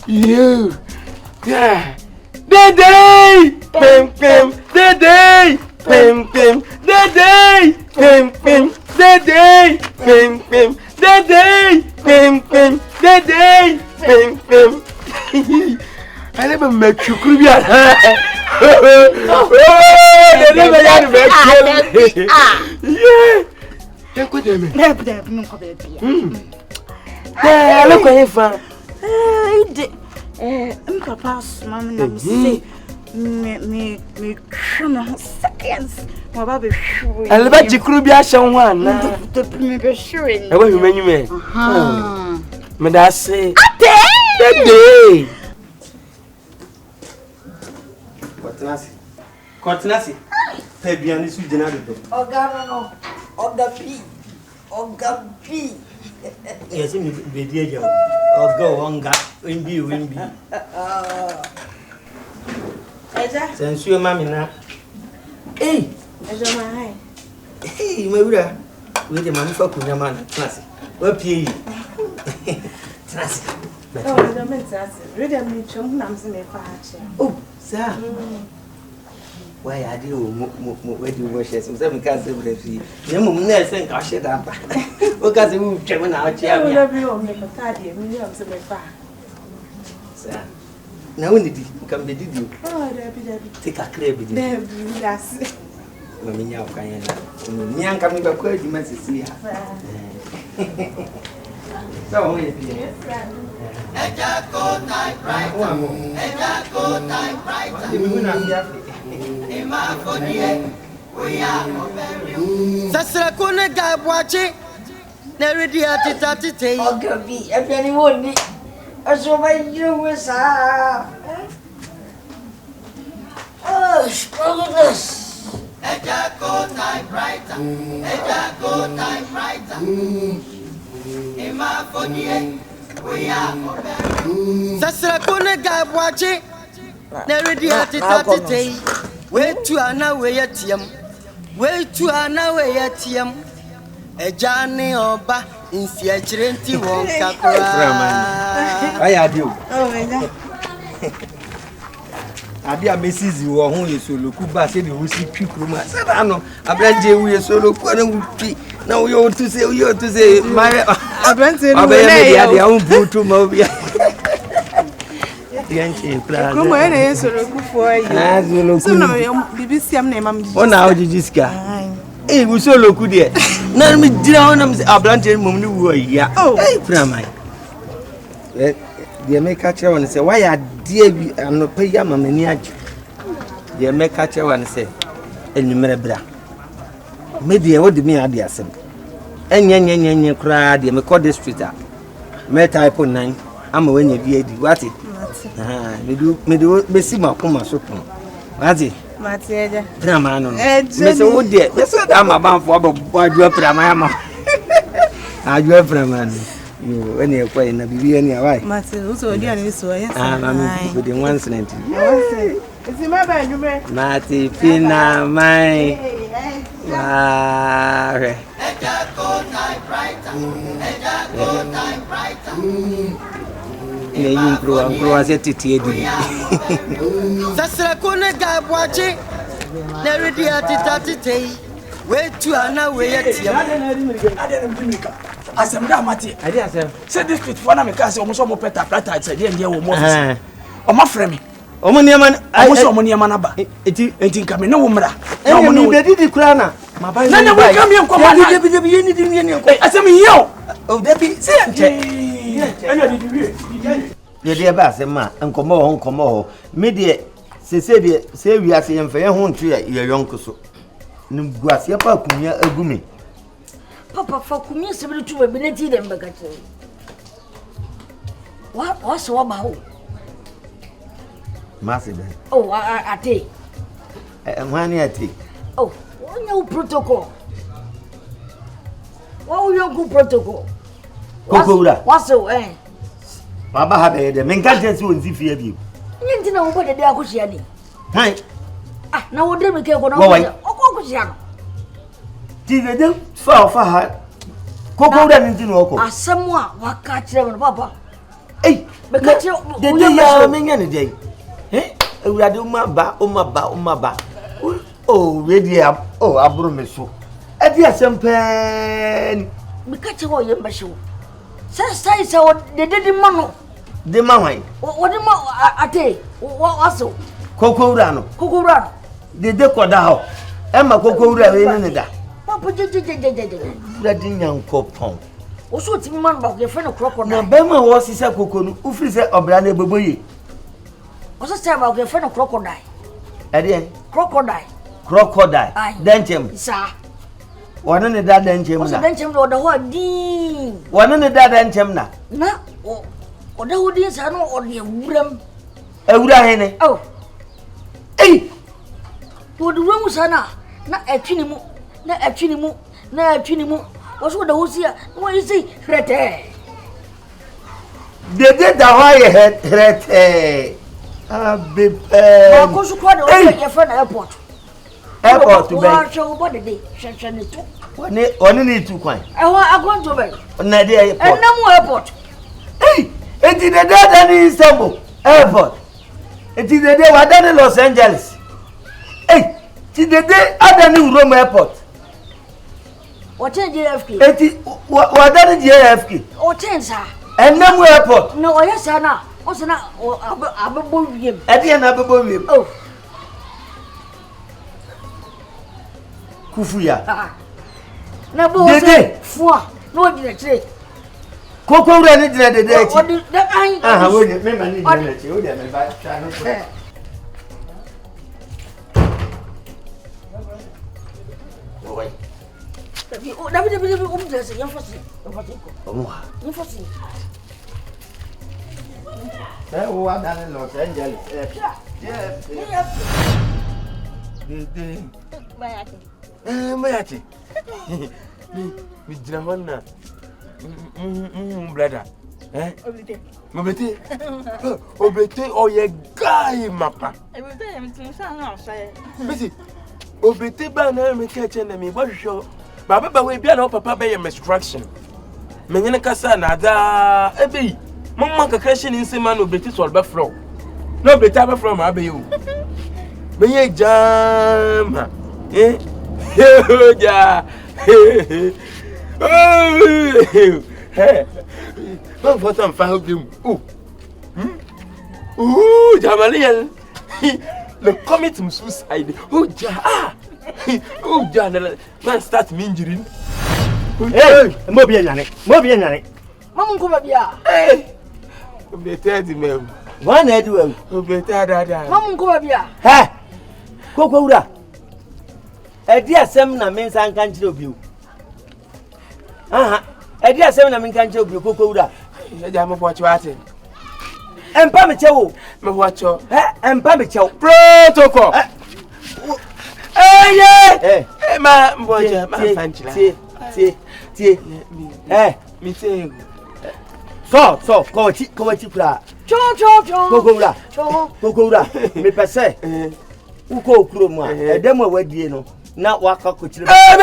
You. Yeah. Day. Pim. Day. Pim. Day. Pim. Day. Pim. Day. Pim. Day. Pim. I never met you, Kubian. They never had met you. Yeah. They're good at me. Yeah, look at him. Papa's mom say me seconds. My baby sure. I love you, Krubia, someone. Me be sure. I want you many men. May say, that day. Quatinasi. Pebian is with another. Oga P. Yes, in the dear or go on, wimby. Since your mammy now. Hey, hey, my brother, with the man for Kunyaman, Trassi. What pay? Trassi. Oh, the men's read a mutual names in a patch. Oh, sir. Why I do where do you wash some 7 cars every day? The moon saying I shut up. Because you chairman out here. I will have you make a cardi, millions of my fire. Sir, now when did you come? Did you? Oh, take a crab with them. Yes. Mammy, now can you? Young coming back, where you must see her. So, Sasra kone ga bwache na ready ati Okodie, if anyone need so my you was oh, spoilers. Ejako typewriter. Ima Okodie, we are Sasra kone ga bwache na ready ati wait to ana we yetiam. Wait to ana we yetiam. Ejani oba insi echirenti won kakra. I had you. Oh my God. Abia Mrs. you who is so look back say the wusi pikruma. Said I know. Abraje we so look now you to say my Abrante we own brutal movie. Come on, so look for you. So no BBC am name am. Oh now Jiska. Eh we so look there. Na me dira wonam say Abrante mum ni wo ya. Eh pramai. The make catcher one say why are dear no pay ya mamani aju. The make catcher one say enumere bra. Me dey what me ade asem. Enye kra dey me call the street a. Me type 9 ama when you be what it. Me do besi makoma so pon. What it? Mateja. Drama no. Me say wo dey. Me say da ma ban fo adu prama ma. Adu prama no. You when you quite na bibi any why? Mate, so dia ni so yes. I'm with the 170. It's my bad, you may. Mate pina mai. Mare. Ne yin kro ase titi edi. Sasra kone ga bwache na ready ati wait to ana we yetiam. Asem da mate. I dey asem. Say this street for na me ka say omo so mo peta plata say dey wo mo office. Omo frɛ me. Omo niam omo so omo niam na ba. Enti nka me ne wo mra. Na omo no be di kura na. Ma ba. Na ne wo ka me nko ma. Debi yeni di yeni nko. Asem hiyo. O debi say nche. Anya di wie. Ye dey ba asem ma nkomo ho. Me dey se dey se wi ase yemfa ye ho ntu ye yonko so. Ngu ase pa kunya agumi. Papa, for me, somebody to ability them back. What's what about? Massive. Oh, I take. Money I take. Oh, no protocol. What will you go protocol? What's so, eh? Baba have a men can't tell you in the fear of you. You didn't know what they are pushing. Hi. Ah, now what do we care for? Oh, Did far for her. Coco didn't know. As someone, what catch them, Papa? Hey, because you did any day. Eh? Umaba. Oh, ready up. Oh, I brought me so. At the Asante. Because you are your machine. Say so, they didn't know. The mamma. What do you say? What also? Coco Rano. Coco Rano. The Decodao. Emma Coco Rano. Papa did that young copon. Also, it's man about your friend of crocodile. Bema was his cocoon, who frees a brand boy. What's the about your friend of crocodile? Again, crocodile. Denchim, sir. One on the dad denchim, or the whole dean. One on the dad denchim, na. Or the whole deans are no or the room. Oh, hey, what the room was not a chinimu, not a chinimu, not a chinimu. What's what the who's here? What is it? Rete. They did the high head, Rete. Because you quite your friend airport. Airport to bed. What did they? One need to coin. I'm going to bed. Nadia airport. And no more airport. Hey, it is the day in Istanbul airport. It is the day we are done in Los Angeles. Hey, it is the day at the new Rome airport. What is JFK? It is what done in JFK. What is sir? And no more airport. No, yes, sir. Now. What's not a boom? At the end of a boom. Oh, Kufuya. Now, day. Four. No, did Coco ran it the day. What did I wouldn't remember it. Oh, I'm not in Los Angeles. Mayati. Me Dramana. Brother. Eh? Mobete. Obete, oh, ye guy, mappa. Every day I'm to say, Missy. Obete banner, me catch enemy. What show? Baba, we be an papa by your instruction. Menina Cassana, da, Ebi. Mama question in Seman obete to alba flow. No better from Abbey. May jam. Eh? Yeah. Hey. Don't put on fire of him. Ooh, Jamalian. The commit to suicide. Oh, ja. Oh, Jan, man, start mingering. Hey, Mobian. Mamma, come here. Hey. Better the man. One head well. Better. Mamma, come here. Ha! Cocoa. A dear seminar means I can't help you. A dear seminar means I can't help you, Cocoa. I'm what you are saying. And Pamicho, my watch, and Pamicho, protocol. Eh, my boy, my fancy. Me say. So, Coachipla. Cocoa, me passe. Uko Kroma, a demo where you know. Not walk up with you. My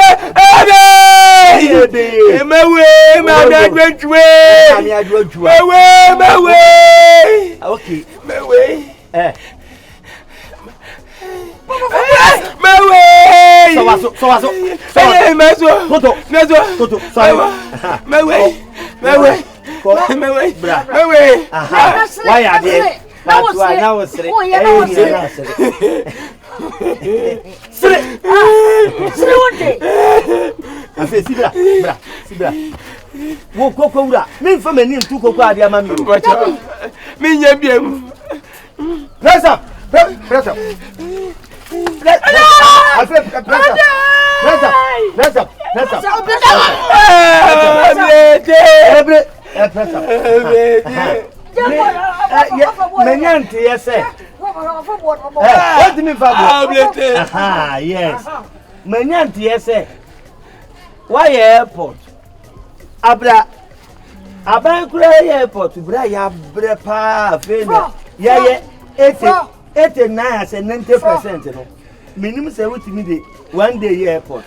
way. Okay, my way. My way. Why are they? Now it's what do you mean, Fabio? Yes. Menyanti, yes, why airport? Abra airport, Braya Brepa, 89% and 90%. minimum say with me dey one day airport.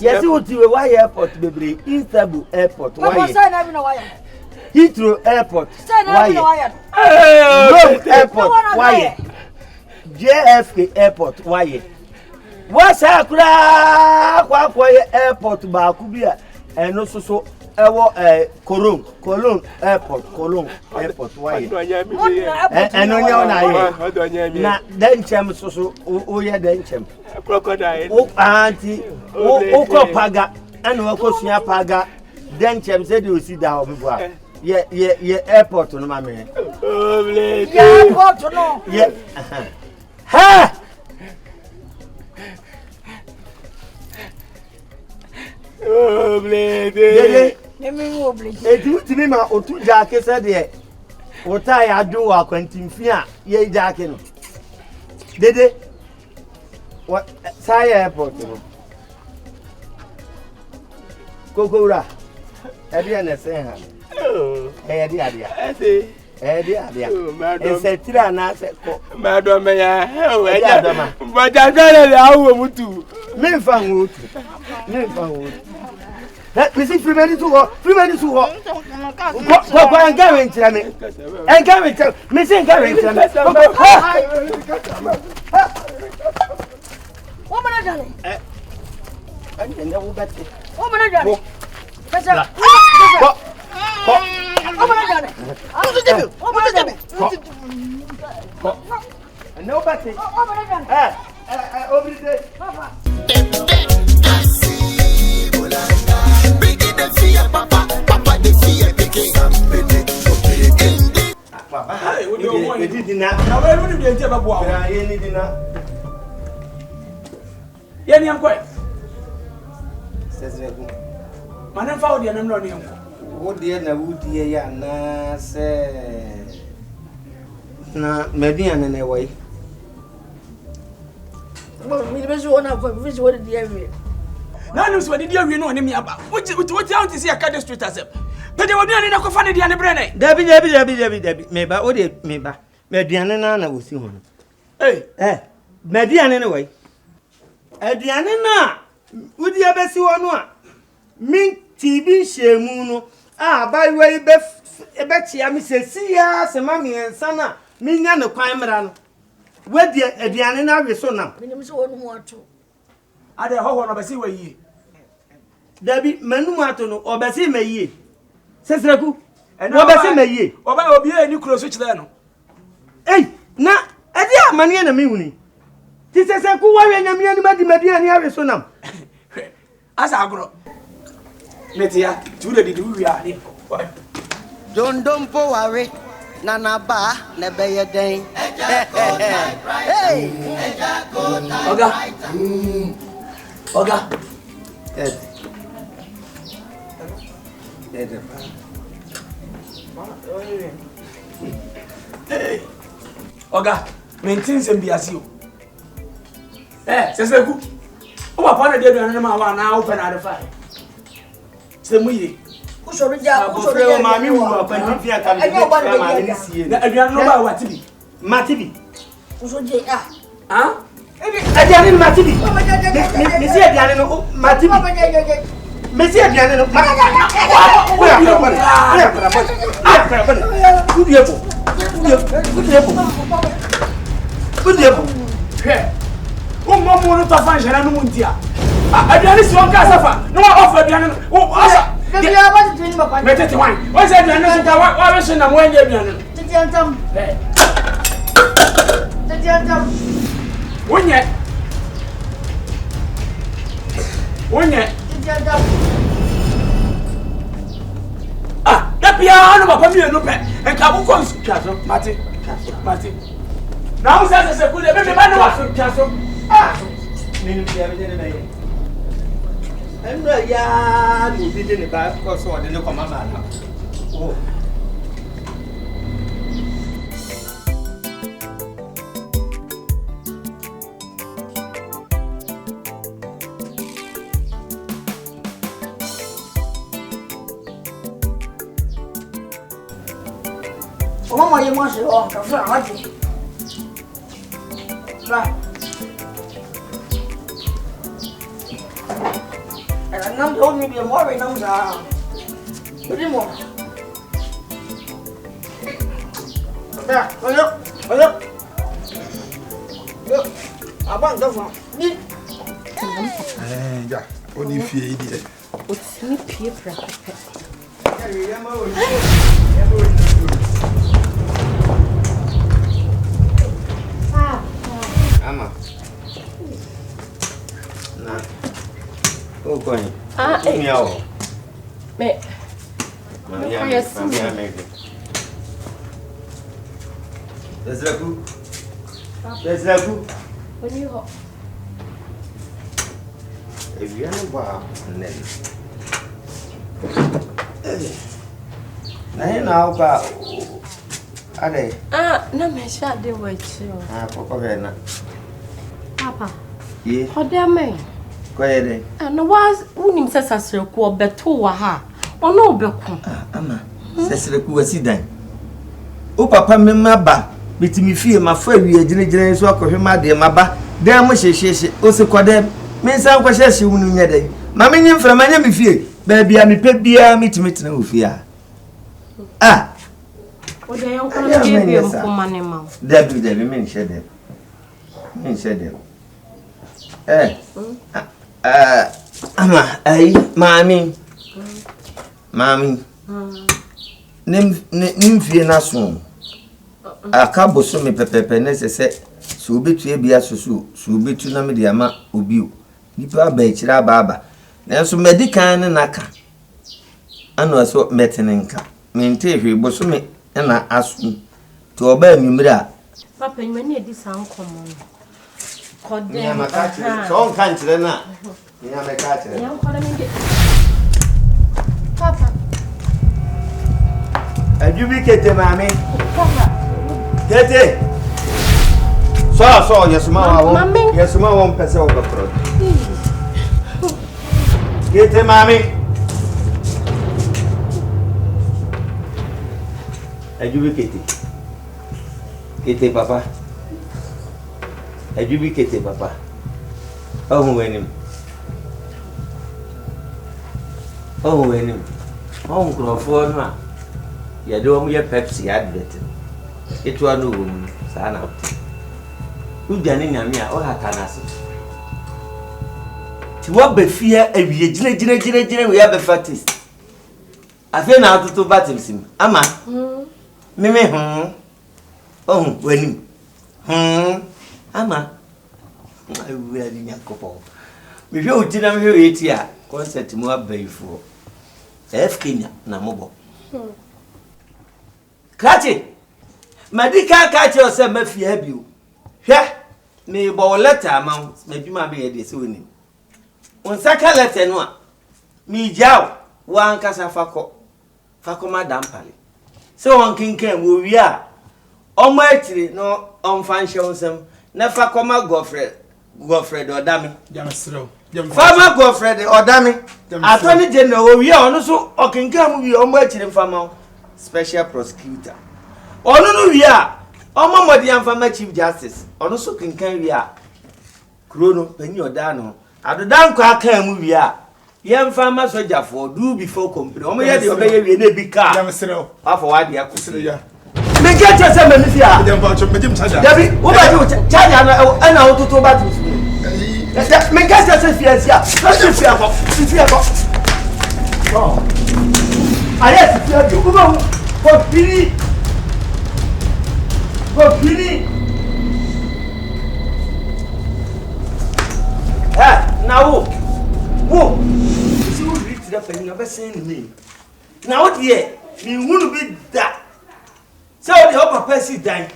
Yes, what you why airport be Istanbul airport. Why? Heathrow airport. Why? Rome airport. Why? JFK airport. Why? What's akura kwa airport ba ku bia eno so ewo Cologne airport why eno nya na ye na denchem so o ye denchem crocodile o anti o ko paga eno ko sua paga denchem say dey o si da o bo a ye airport no ma me airport no ye ha oh blade etu timi ma otu jaake se de ota ya do wa kwantimfi a ye jaake no dede what sai airport no kokora e dia na se ha e dia e tira na se ko ma do me ya e ja do ma ba ja le awo mutu me fa ngotu Missy Freeman to her. Go and go into me. And go into Missing Gary. What am I doing? I didn't know that. What am I doing? That's a what am I doing? What am I doing? Nobody. What am I doing? Over there. Papa. Papa the fear picking Papa, we did not. Now, where would you get about any dinner? Yenny, I'm quite. Says Madame Fowdy and I'm not young. What dear Nawood, dear, na say. Na, Median in a way. Well, we was one of which what the area. None of what did you know me about? What down to see a cat street as if. But they were doing a coffin and a brain. Debbie, maybe, what did maybe? Mediana was soon. Eh, Median anyway. Diana, would you ever see one? Mink TV Shemuno. By way, Betty, I miss see us, and mammy and Sana, Mingan of Pimeran. Where the Diana is so now. Ada ho no besi wa yi Dabi manu ato no obesi ma yi Sesreku no besi ma yi oba obi ani kuro so kire no na ade amane na mehuni ti Sesreku wa we nyame ani madi ani awe so nam asa agro metia tu de di wi ani dondom po ware nana ba na beye den hey Oga. Oga, maintain some biasio. Seseku. O papa na dey do na ma na open at the fire. Se muye. Ku so rija, mami wu apa fi aka me. Ma ni sie. Na aduan no ba watibi. Matibi. Ku so je ah? Adiane no matibi. Mesi adiane no matibi. Mesi adiane no. O mamu no ta fan jana no muntia. Adiane si on ka safa. No offer adiane no. O asa. Dia ba ti ni papa. Metete wan. O se adiane so ka wa we so na mo anya adiane no. Titi antam. Titi antam. Wonye da pia no papa mi no pe en ka bu kon kaso mate na o se ku de be ba no kaso ni pia be de na ye en no ya ni bi de ne ba ko so de ne ko ma ba na o Mama, you must go on. Right. nam do ni bi mo we nam sa. Odi mo. Ba, oyo. Yo. Abang da fa. Ni. Ja. Oni fie ide. O ti mi pie pra. Ama. Na. O koni. Miao. Me. Mamia. Desraku. Oni ho. Eviano ba nen. Na opa. Ade. Na me sha de wa chi o. Papa na. Papa. Ye. Oda me. Kwaye de. Na was unim sasasreku obeto wa ha. Ono obeku. Ama. Sasreku wasidan. O papa me maba. Bitimi fie mafa wi agine so akohwema de maba. Dan mo hyehye o se kodem. Me nsan kwa hyehye wunu nya dan. Ma me nyim frama nya me fie. Ba bia me pe bia mitimi wo fie a. Oda yon kono de bi mo mane ma. Dabi me nhye dem. Me nhye dem. Ama ai mami. Nim fie na so. Akabo so me pepepe ne sese so obetu ebia so obetu na me de ama obiu nipa ba ekira baba nanso medican ne naka ano so metenenka mente hwe bo so me na aso to oba amimira papa nyani edi san komo kodem ya makachi so kan kire na ya makachi ya kola me papa ajubi kete mami papa Tete. So yesuma won pese wo bepro. Kete mami. Ajubi kete. Kete papa. Ajubi kete papa. Oh wenim. Oh grofo no. Ya do mo ye Pepsi advert. Etu anu wo mu sa na udane nyame a o hatanase ti wo be fie awie gire we ya be fatis afi na atutu batimsim ama meme wanim ama awu ali nyakopo me hwe utina me hwe eti a concert mu abaifo FK na mobo Krati Medical catch yourself me fie biu. Hwe me bo letter amount me dwuma be ye de se woni. On saka letter no a me jaw wan kasa fako madam pale. Se won kinkan wo wi a omo atire no on fan shonsem na fako ma Godfred odame. Jamsro. Fama Godfred odame. Attorney General wo wi a ono so okinkan mu wi omo atire fama special prosecutor. Onu no wi a omo modi amfama chief justice onu so kinkan wi a krono pani oda no adodan kwa aka mu wi a yemfama soja for do before company omo ye de obeye wi na bi ka Jamsro. afọ wa de akosire ya me get say me fi a dem ba chom medim charger Dabi wo ba ju charger na wo toto ba tu me get say fi a sia fi a ko oh aye fi a jo wo ba ko pili now wo see we read that pen no be saying me now there me wonu be da say o the papa si dan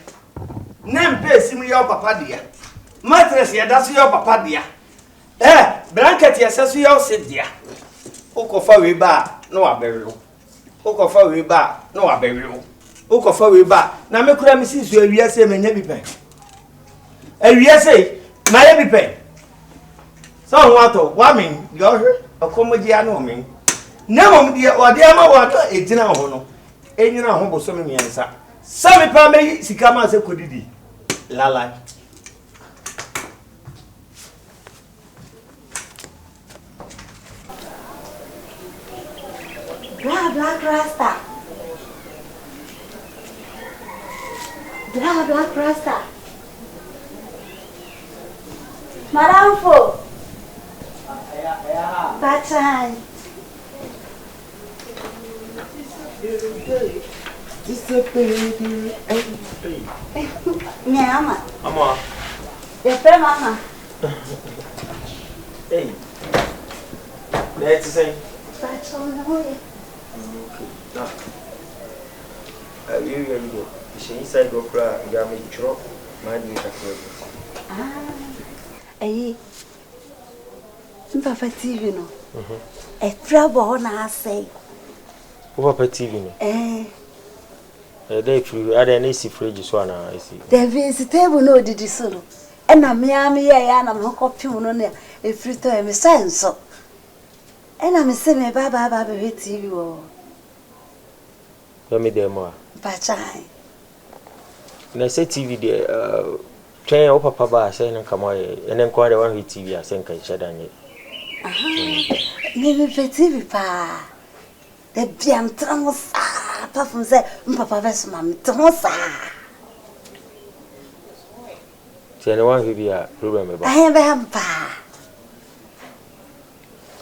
nem pay sim your papa dia mattress ya da so your papa dia blanket ya so your sit dia ukofa we ba no aberewo ukofa we ba no aberewo ukofa we ba na me kura me si so awia se menya bi pen awia se ma ya bi pen so wato wa me yo hwe akomoji anu me na mom de o de ama wato ejina ho no enyina ho bo so me miensa sabe pa me sika ma se kodidi lala Black Rasta. Black Rasta. Madam Fo. That's right. Mama. Mama. Your friend Mama. Hey. Let's say. That's all the way. Okay. Now. You go. She inside go cry. You got me drop. Mind me that way. Hey. Papa TV no. A trouble na say. Papa TV no. They free. Are there any fridge so na I see. There is table no did so. And na me ya na me copy no na e free to me sense so. And na me say me baba be TV o. Let me there more. Pachai. Na say TV there train o papa ba say na kama e na nko dey one TV a say nka shedanye. Me TV pa. The biam tramos pa from say papa vs mam tramos. Say na one be a problem about. I am pa.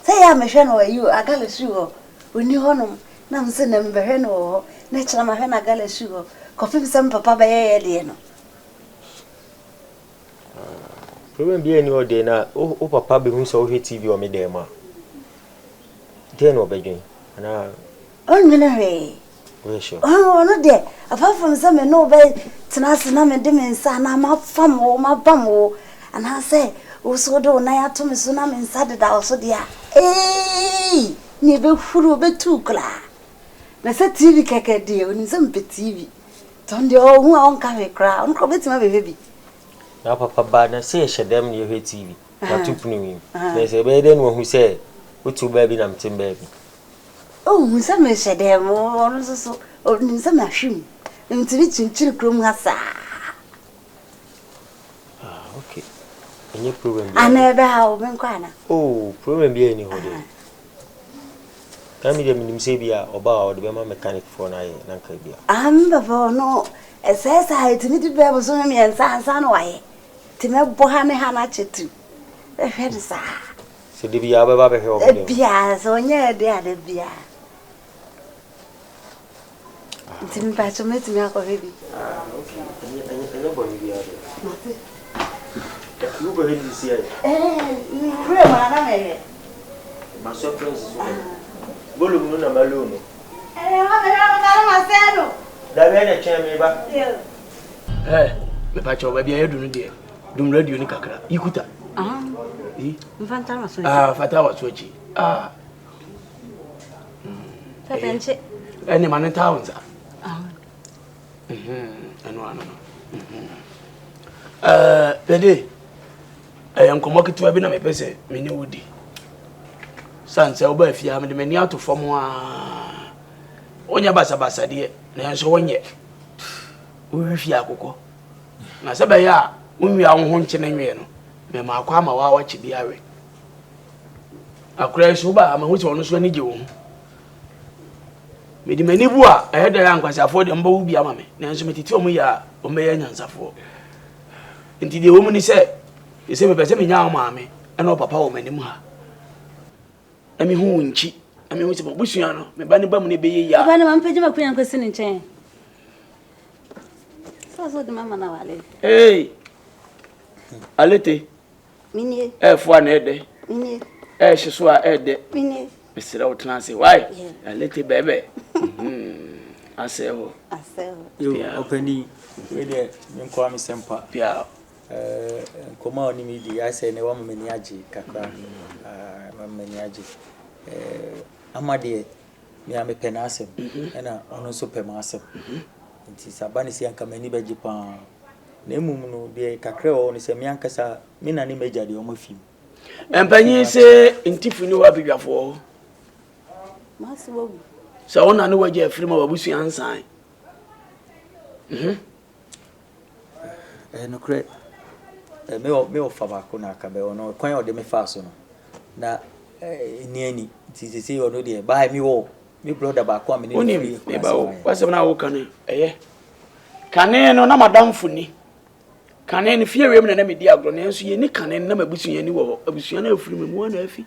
Say am hwe no you agalesu ho. Oni honom na mse na mbehwe no ho. Na kira ma hwe na agalesu ho. Kofi sem papa ba ye de no. Problem be any day na o papa be hu so hwe TV o me dem a. Then no bedwen. Na on me na he. We sure. Oh no de. Apart from say me no be tenase na me de me nsa na ma fam o ma bam o. And I say o so do na ya to me so na me nsa de da o so dia. Eh! Ni be furu be tu kla. Na say TV keke de o ni se mpe TV. Ton de o hu a on ka me kra. On ko betima be bi. Na papa ba na say shedem ni hwe TV. Na tupunu mi. Na say be de no hu say utu ba bi na mtem ba bi. Oh, we say me shedem o so o ni se ma hwim. Ntiri chinchiri krom hasa. Okay. Any problem? Anebe ha o ben kwa na. Oh, problem be any hode. Kami de minim say bia oba o de be ma mechanic for na ye na nka bia. Before no, esesa it ni di be so me ansa no waye. Ti me bo ha ne ha na chetu. E hwe sa. Se de bia ba be he o de. Bia so nya de ade bia. Ti me pa so me ti me akọ bi. Okay. Any body bia de. Mate. You go ahead this year. Ni kure ma na me. Ma surprise so. Bolu mu na malo no. Ma se no. Da be na chen me ba. Me pa cho ba bia yedu no de. Dum radio ni kakra. Ikuta. Mfanta ma so. Fata wa so chi. Tapenche. Ene man town za. Ano. Pede. Nkomo ketewa bi na me pese me ni wodi. Sanse oba afia me de mani ato fom a. Onya basa de na nso wonye. Wo afia akokọ. Na sebe ya unwi a wo ho nche na nwe no. Me ma akwa ma wa chi biawe. Akura so ba ma ho ti wono so ani je wo. Me di mani bu a eheda ya nkwasafo de mba wo bia ma me. Na nso metiti omo ya omo ya nyansafo. Nti de wo mu ni se ese me pese me nya ma me e no papa wo manim ha. Ami hu nchi, ami hu se busua no, me ba ne ba mu ne beye ya. Papa ne ma mpege makunya kwesi ne nchen. So de mama na wale. Hey. Alete. Mini. Fo na ede. Mini. Hyeso a ede. Mini. Mesira wo tena se. Why? Alete bebe. Aseho. Yo, openi. We de nko am sempa. Pia. Nkoma oni mi di ase ne wa mani age kakra. Mani age. Amade mi am penasem. Na ono so pemasem. Nti sabani si anka mani beji pa. Na emum no de kakra o ni se mi ankasa mi na ni meja de o mafim. Empanyi se ntifu ni wa bidwafo. Masiwo. So ona no waje afiri ma wabusu ansan. No kre me o fa ba ko na aka be ono kwan o de me fa so no na ni ani ti se ono de ba mi wo me brother ba kwa me ni oni me ba o wase na wo kan eh kane no na madam funi kane ni fie wem na me di agro na enso ye ni kane na mabusuya ni wo abusuya na afuri me mu na afi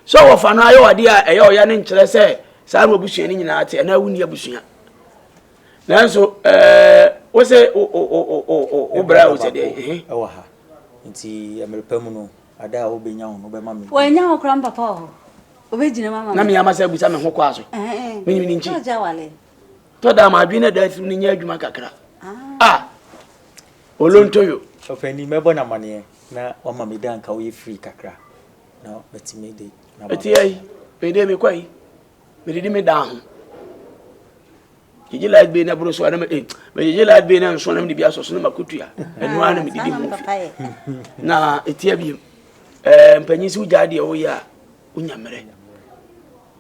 so wo fa na ayo wade a eye oya ne nkyere se sa mabusuya ni nyina ate na wuni abusuya nanso wo se o bra wo se de e wa ha nti emerepam no ada wo benya ho no be ma me wo nya ho kram papa ho obejina mama na me amasa busa me ho kwa so me ni nchi aja wale to da ma adwene da fi ni nya adwuma kakra olontoyo ofani mebo na mane na o ma me dan ka wo free kakra na betime de na eti ai pe de me kwai me de me dan Gigi light be na bro so na me gigi light be na so na me bia so so na makutua enu ana me didi mo na eti abi mpanyi si uja de wo ya unyamere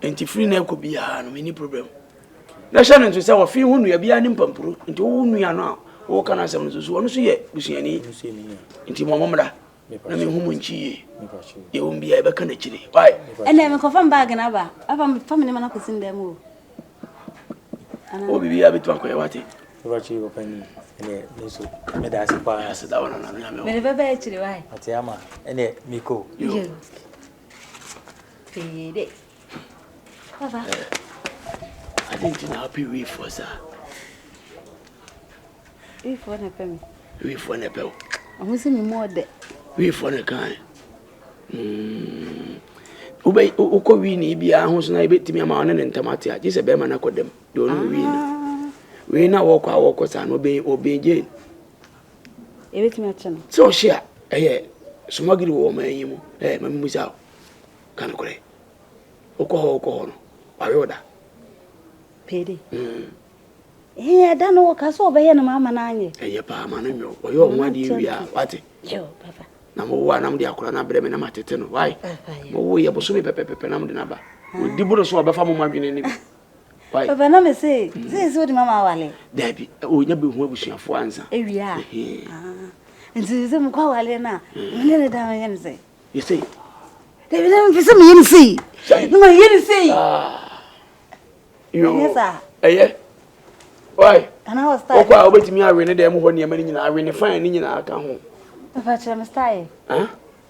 enti free na ko bia no me ni problem na sha no se wo fi hunu ya bia ni mpampuro enti wo hunu ya no wo kana asem no so no so ye busuani enti mo momra na me humu nchi ye wo bia e be kana kire why ene me confirm bag na ba aba family mana ko sin dem o o bibi abitu akọ yawate ba chi go pani ene meso me da se pa se da wana na me bebe e chiri why ati ama ene miko yo pede baba I didn't know happy we for sir we for na pemi we for na pe o se mi mode we for na kan ube uko wi ni bia ho so na ibetimi ama one ne ntamate a gise be ma na kodem do no wi na we na wo kwa sa no be obeje ebetimi achana so share sumagiri wo ma yimu ma mi musa kan kore uko ho no wa yoda pede da no ka so be ye na mama na anye pa ma no nyo oyo nwa di wi a wate yo papa na mo wa na mo di akora na breme na matete no why mo wo ye boso me pepepe na mo di na ba di buro so obefa mo madwene ni why papa na me say so di mama wale dabi o nya be hu abusuafo anza ewia nti ze mo kwa wale na me ne da me yen say you say dabi na me me yen say no me yen say yo yes why ana was style okwa obetimi awe ne dem ho ne ma ni nyina awe ne fine ni nyina aka ho papa chere me style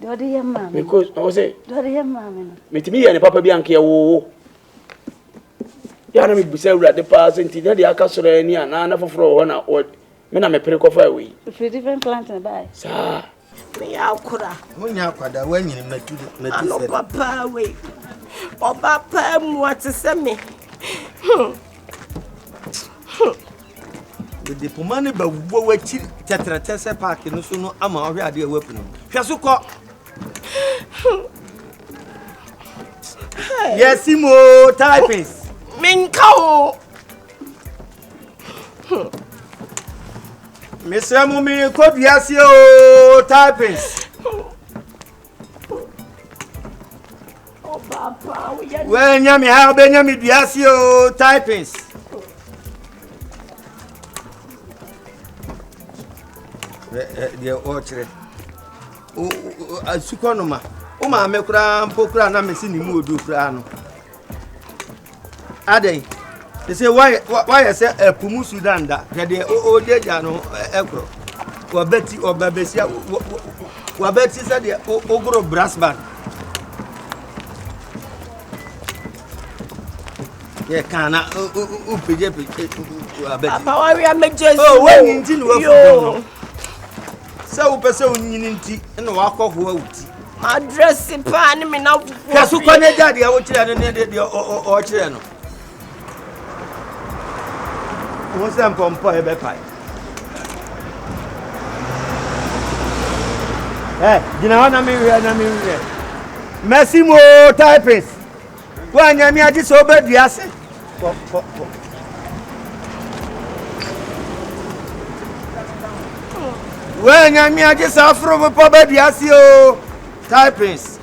do de yam mama because I say do de yam mama metimi ye ne papa bi anke wo ya na me bisa wura de percent ne de aka soro ani ana na foforo ho na me na me pere ko fa we for different plant na buy sa me akura munya kwada wanyini metu ano papa we oba pa mu atse me de pomane ba wo wachi tetrete park no so no ama ohwe ade wapunu hwe so ko yes mo typings minko mesemu mi ko biase o typings o papa we nya mi ha be nya mi biase o typings de ochre o asukonoma o ma me kura mpokura na mesi ni mu odu kura no aden they say why say epumu Sudan da de o deja no ekro wa beti obabesia wa beti say de ogro brass band ye kana o peje wa beti papa wa we am Jesus oh when nti no wa se wo pese onyini nti na wa akọho awuti address pa ni me na kasu kwanye jade ya wo kire ne de o kire no wo se mpompo e be pai jina wana mi wi merci mo types wa nya mi adi so be duase When you are just afro for body as you typings.